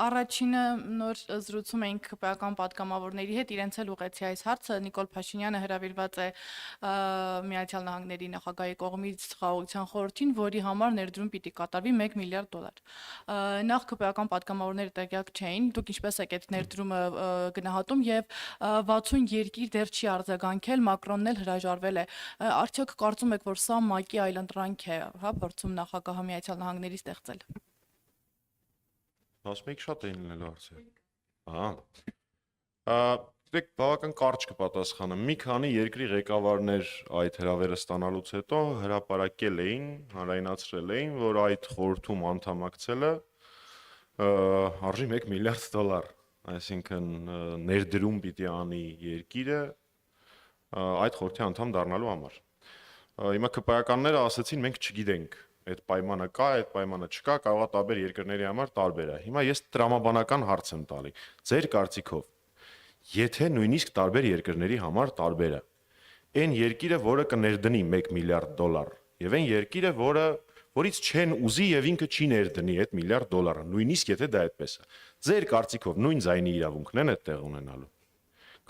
Առաջինը նոր զրուցում էինք ԿՊ-ական պատգամավորների հետ, իրենց էլ ուղեցի այս հարցը, Նիկոլ Փաշինյանը հրավիրված է Միացյալ Նահանգների նախագահի կողմից Խաղաղության խորհրդին, որի համար ներդրում պիտի կատարվի $1 միլիարդ։ Նախ ԿՊ-ական պատգամավորները տեղյակ չէին, դուք ինչպես եք այդ ներդրումը գնահատում եւ 60 երկիր դեռ չի արձագանքել, Մակրոնն էլ հրաժարվել է։ Արդյոք կարծում եք, որ սա ՄԱԿ-ի այլընտրանք է, հա, փորձում նախագահը Միացյալ Նահանգների ստեղծել։ Ասում եք շատ էին լինելու հարցեր։ Դեք բավական կարճ կպատասխանեմ։ Մի քանի երկրի ղեկավարներ այդ հրավերը ստանալուց հետո հրապարակել էին, հանրայնացրել էին, որ այդ խորհրդում անդամակցելը արժի $1 միլիարդ, այսինքն ներդրում պիտի անի երկիրը այդ խորհրդի անդամ դառնալու համար։ Հիմա ԿՊ-ականները ասացին, մենք չգիտենք այդ պայմանը կա, այդ պայմանը չկա, կարող է տարբեր երկրների համար տարբեր է։ Հիմա ես տրամաբանական հարց եմ տալի։ Ձեր կարծիքով, եթե նույնիսկ տարբեր երկրների համար տարբեր է, այն երկիրը, որը կներդնի $1 միլիարդ, եւ այն երկիրը, որից չեն ուզի եւ ինքը չի ներդնի այդ $1 միլիարդ, նույնիսկ եթե դա այդպես է, ձեր կարծիքով նույն ձայնի իրավունքն են այդտեղ ունենալու։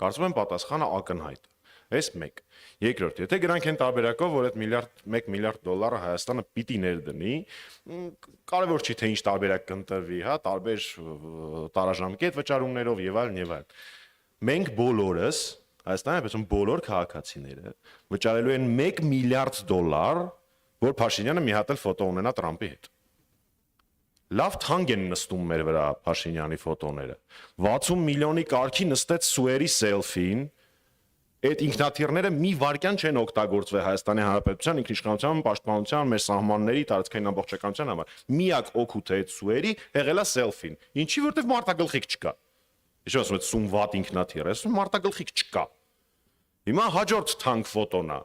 Կարծում եմ պատասխանը ակնհայտ է։ Այս մեկ։ Երկրորդ, եթե գրանք են տարբերակով, որ այդ $1 միլիարդ Հայաստանը պիտի ներդնի, կարևոր չի թե ինչ տարբերակ կընտրվի, հա, տարբեր տարաժամկետ վճարումներով եւ այլն եւ այլն։ Մենք բոլորս, Հայաստանի այդպես բոլոր քաղաքացիները վճարելու են $1 միլիարդ, որ Փաշինյանը մի հատ էլ ֆոտո ունենա Տրամպի հետ։ Լավ թանկ են նստում մեր վրա Փաշինյանի ֆոտոները։ 60 միլիոնի կարգի նստեց Սուերի սելֆին։ Այդ ինքնաթիռները մի վայրկյան չեն օգտագործվել Հայաստանի Հանրապետության ինքնիշխանության, պաշտպանության, մեր սահմանների, տարածքային ամբողջականության համար։ Միակ օգուտը այդ Սուերի եղել է սելֆին։ Ինչի, որտեվ մարտագլխիկ չկա։ Ինչ ասում եք, Սումվատ ինքնաթիռ, ասում մարտագլխիկ չկա։ Հիմա հաջորդ թանկ ֆոտոն է։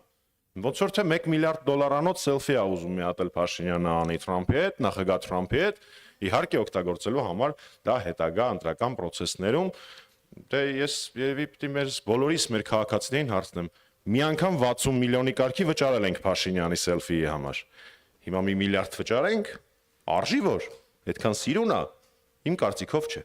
Ոնց որ թե $1 միլիարդ սելֆի է ուզում մի հատ էլ Փաշինյանը անի Թրամփի հետ, նախագահ Թրամփի հետ, իհարկե օգտագործելու համար դա հետագա ընտրական process-ներում Դե ես երևի պիտի մեր քաղաքացիներին հարցնեմ, մի անգամ 60 միլիոնի կարգի վճարել ենք Փաշինյանի սելֆիի համար, հիմա $1 միլիարդ վճարենք, արժի որ, այդքան սիրուն է, իմ կարծիքով չէ։